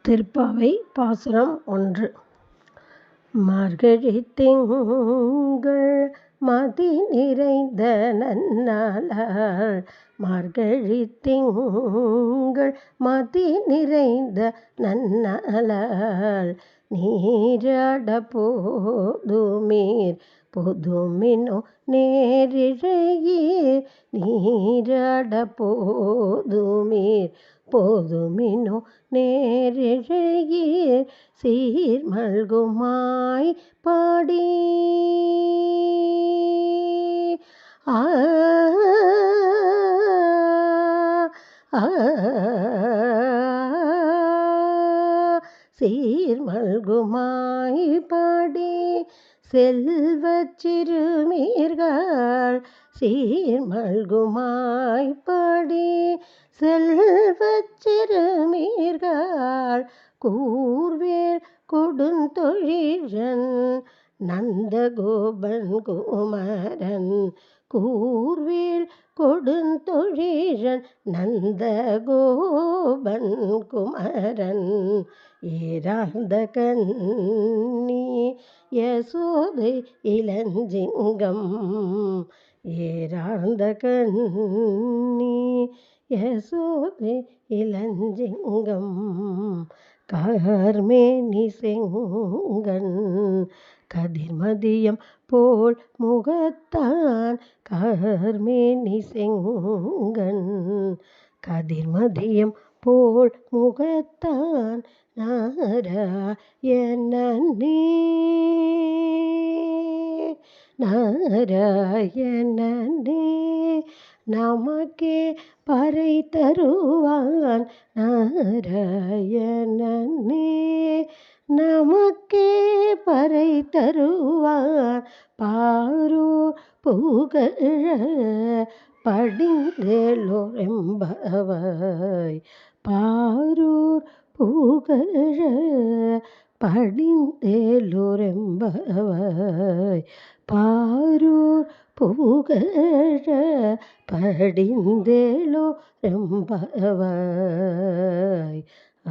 திருப்பாவை பாசுரம் 1. மார்கழித் திங்கள் மதி நிறைந்த நன்னாளால், மார்கழித் திங்கள் மதி நிறைந்த நன்னாளால், நீராட போதுமீர் பொதுமினோ நேரிழையீர், நீராட போதுமீர் போதுமினோ நேரிழையீர், சீர்மல்குமாய் பாடி ஆ சீர்மல்குமாய் பாடி செல்வச் சிறுமீர்கள், சீர்மல்குமாய் பாடி செல்வச் சிறுமீர்கள், கூர்வேல் கொடுந்தொழிலன் நந்தகோபன் குமரன், கூர்வேல் கொடுந்தொழிலன் நந்தகோபன் குமரன், ஏரார்ந்த கண்ணி யசோதை இளஞ்சிங்கம், ஏரார்ந்த கண்ணி யசோதை இளஞ்சிங்கம், கார்மேனி செங்கண் கதிர்மதியம் போல் முகத்தான், கார்மேனி செங்கண் கதிர்மதியம் போல் முகத்தான், நாராயணனே நாராயணனே நமக்கே பறை தருவான், நாராயணனே நமக்கே பறை தருவான், பாரூர் புகழ படிந்தேலோரெம்பவாய், பாரூர் புகழ படிந்தேலோரெம்பவாய், பாரூர் புகழ படிந்தேலோரெம்பவாய். ஆ